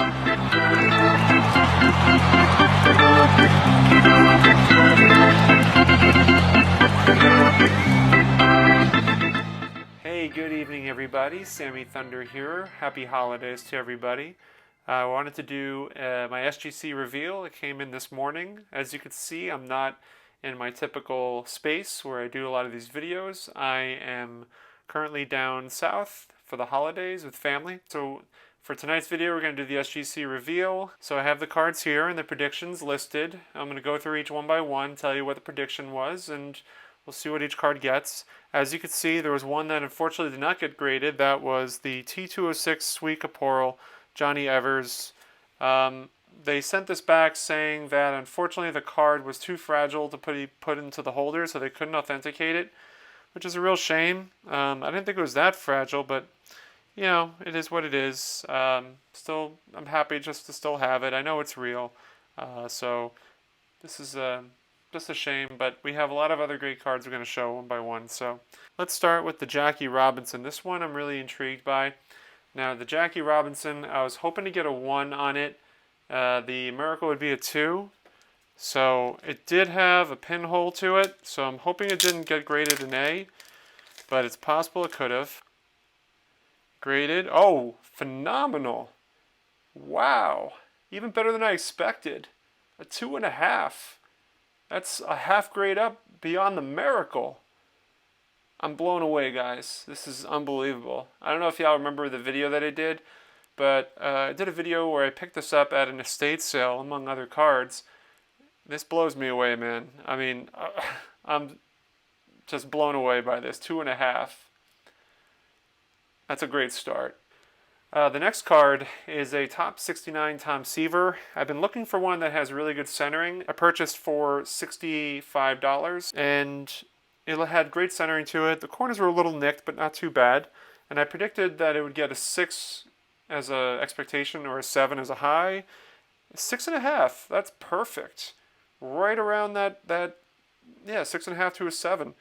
Hey, good evening everybody. Sammy Thunder here. Happy holidays to everybody. I wanted to do my SGC reveal. It came in this morning. As you can see, I'm not in my typical space where I do a lot of these videos. I am currently down south for the holidays with family. So for tonight's video, we're going to do the SGC reveal. So I have the cards here and the predictions listed. I'm going to go through each one by one, tell you what the prediction was, and we'll see what each card gets. As you can see, there was one that unfortunately did not get graded. That was the T206 Sweet Caporal Johnny Evers. They sent this back saying that unfortunately the card was too fragile to put into the holder, so they couldn't authenticate it, which is a real shame. I didn't think it was that fragile, but you know, it is what it is. Still, I'm happy just to still have it. I know it's real, so this is just a shame, but we have a lot of other great cards we're going to show one by one. So let's start with the Jackie Robinson. This one I'm really intrigued by. Now the Jackie Robinson, I was hoping to get a 1 on it. The Miracle would be a 2. So it did have a pinhole to it, so I'm hoping it didn't get graded an A, but it's possible it could have. Graded, oh, phenomenal. Wow, even better than I expected. A 2.5. That's a half grade up beyond the Miracle. I'm blown away, guys. This is unbelievable. I don't know if y'all remember the video that I did, but I did a video where I picked this up at an estate sale, among other cards. This blows me away, man. I mean, I'm just blown away by this. 2.5. That's a great start. The next card is a top 69 Tom Seaver. I've been looking for one that has really good centering. I purchased for $65 and it had great centering to it. The corners were a little nicked, but not too bad. And I predicted that it would get a 6 as an expectation or a 7 as a high. 6.5, that's perfect. Right around that yeah, 6.5 to a 7.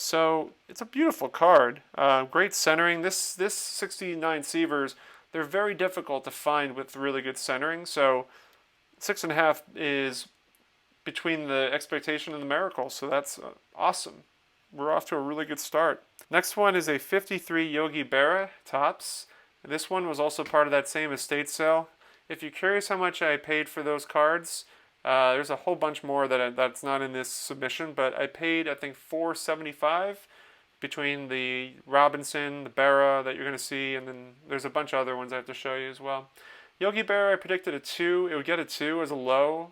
So it's a beautiful card. Great centering. This 69 Seavers, they're very difficult to find with really good centering. So 6.5 is between the expectation and the Miracle. So that's awesome. We're off to a really good start. Next one is a 53 Yogi Berra tops. This one was also part of that same estate sale. If you're curious how much I paid for those cards, there's a whole bunch more that's not in this submission, but I paid, I think, $4.75 between the Robinson, the Berra that you're going to see, and then there's a bunch of other ones I have to show you as well. Yogi Berra, I predicted a 2. It would get a 2 as a low,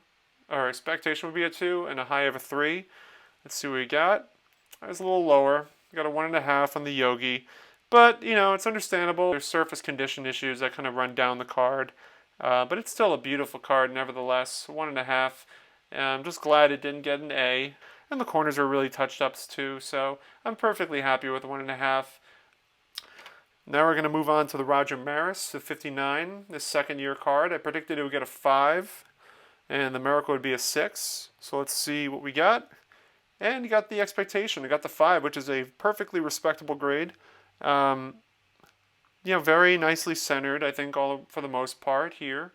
or expectation would be a 2, and a high of a 3. Let's see what we got. I was a little lower. I got a 1.5 on the Yogi, but, you know, it's understandable. There's surface condition issues that kind of run down the card. But it's still a beautiful card nevertheless. 1.5. I'm just glad it didn't get an A. And the corners are really touched up too, so I'm perfectly happy with 1.5. Now we're going to move on to the Roger Maris, the 59, this second year card. I predicted it would get a 5, and the Miracle would be a 6. So let's see what we got. And you got the expectation. I got the 5, which is a perfectly respectable grade. You know, very nicely centered, I think, all for the most part here.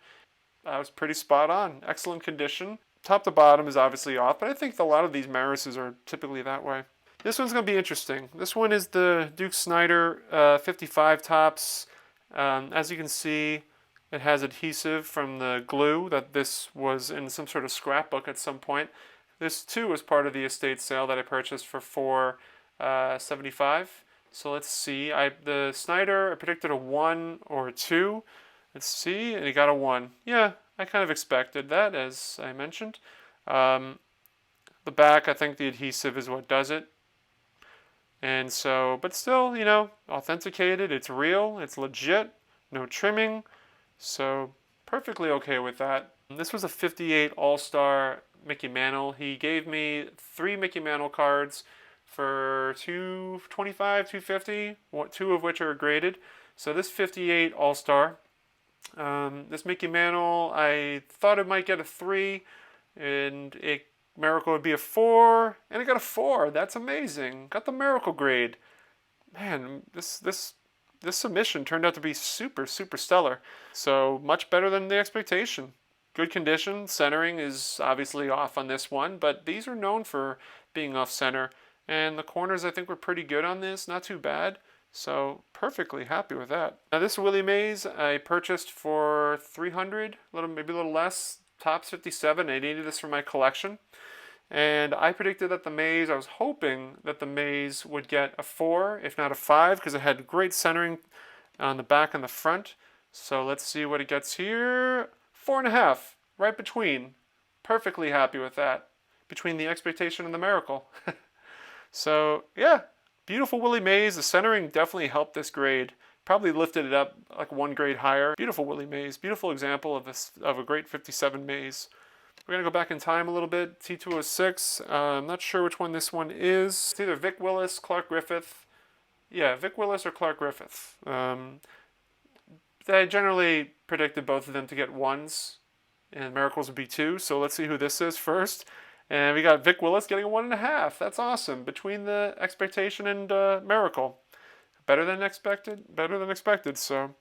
I was pretty spot on. Excellent condition. Top to bottom is obviously off, but I think a lot of these Marises are typically that way. This one's going to be interesting. This one is the Duke Snider 55 tops. As you can see, it has adhesive from the glue that this was in some sort of scrapbook at some point. This too was part of the estate sale that I purchased for $4.75. So let's see. The Snider, I predicted a 1 or a 2. Let's see, and he got a 1. Yeah, I kind of expected that, as I mentioned. The back, I think the adhesive is what does it. And so, but still, you know, authenticated. It's real. It's legit. No trimming. So perfectly okay with that. This was a 58 All-Star Mickey Mantle. He gave me 3 Mickey Mantle cards for $225, $250, 2 of which are graded. So this 58 All-Star, this Mickey Mantle, I thought it might get a 3, and Miracle would be a 4, and it got a 4. That's amazing. Got the Miracle grade. Man, this this submission turned out to be super, super stellar. So much better than the expectation. Good condition. Centering is obviously off on this one, but these are known for being off center. And the corners I think were pretty good on this, not too bad. So perfectly happy with that. Now this Willie maze I purchased for $300, maybe a little less. Tops 57. I needed this for my collection. And I predicted that the maze, I was hoping that the maze would get a 4, if not a 5, because it had great centering on the back and the front. So let's see what it gets here. 4.5, right between. Perfectly happy with that. Between the expectation and the miracle. So yeah, beautiful Willie maze. The centering definitely helped this grade. Probably lifted it up like 1 grade higher. Beautiful Willie maze. Beautiful example of a great 57 maze. We're going to go back in time a little bit. T206. I'm not sure which one this one is. It's either Vic Willis, Clark Griffith. Yeah, Vic Willis or Clark Griffith. I generally predicted both of them to get 1s, and miracles would be 2. So let's see who this is first. And we got Vic Willis getting a 1.5. That's awesome. Between the expectation and miracle. Better than expected. Better than expected. So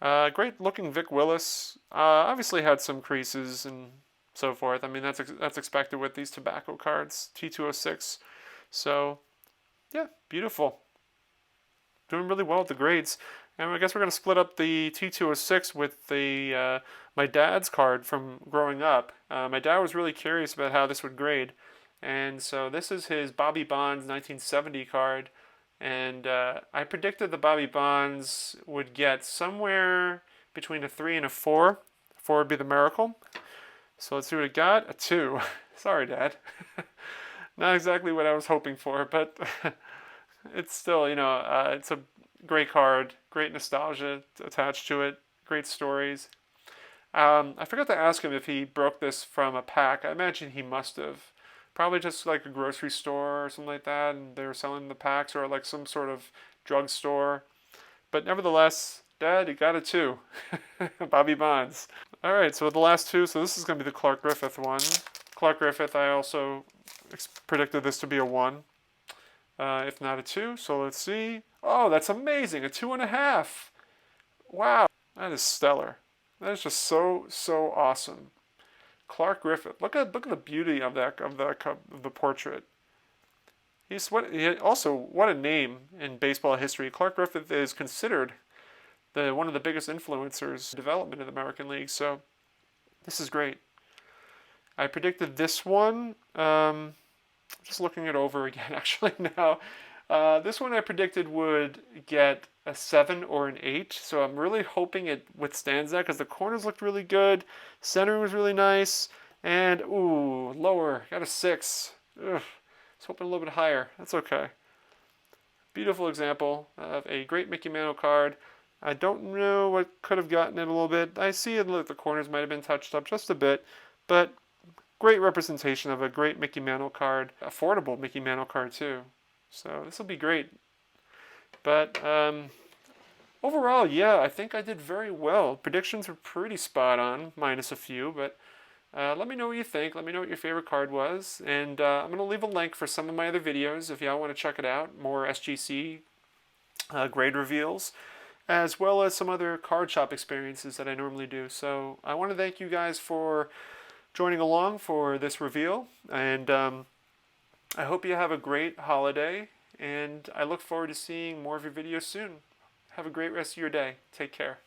great looking Vic Willis. Obviously had some creases and so forth. I mean, that's expected with these tobacco cards, T206. So, yeah, beautiful. Doing really well with the grades. And I guess we're going to split up the T206 with the my dad's card from growing up. My dad was really curious about how this would grade. And so this is his Bobby Bonds 1970 card. And I predicted the Bobby Bonds would get somewhere between a 3 and a 4. 4 would be the miracle. So let's see what it got. A 2. Sorry, Dad. Not exactly what I was hoping for, but it's still, it's a great card. Great nostalgia attached to it. Great stories. I forgot to ask him if he broke this from a pack. I imagine he must have. Probably just like a grocery store or something like that, and they were selling the packs, or like some sort of drugstore. But nevertheless, Dad, you got a 2. Bobby Bonds. All right, so the last 2, so this is going to be the Clark Griffith one. Clark Griffith, I also predicted this to be a 1, if not a 2. So let's see. Oh, that's amazing, a 2.5. Wow, that is stellar. That is just so awesome. Clark Griffith. Look at the beauty of the portrait. What a name in baseball history. Clark Griffith is considered one of the biggest influencers in development in the American League. So this is great. I predicted this one. Just looking it over again actually now. This one I predicted would get a 7 or an 8. So I'm really hoping it withstands that because the corners looked really good. Centering was really nice. And, ooh, lower. Got a 6. Ugh. I was hoping a little bit higher. That's okay. Beautiful example of a great Mickey Mantle card. I don't know what could have gotten it a little bit. I see it, look, the corners might have been touched up just a bit. But great representation of a great Mickey Mantle card. Affordable Mickey Mantle card, too. So this will be great. But overall, yeah, I think I did very well. Predictions were pretty spot on, minus a few. But let me know what you think. Let me know what your favorite card was. And I'm going to leave a link for some of my other videos if y'all want to check it out. More SGC grade reveals, as well as some other card shop experiences that I normally do. So I want to thank you guys for joining along for this reveal. And I hope you have a great holiday. And I look forward to seeing more of your videos soon. Have a great rest of your day. Take care.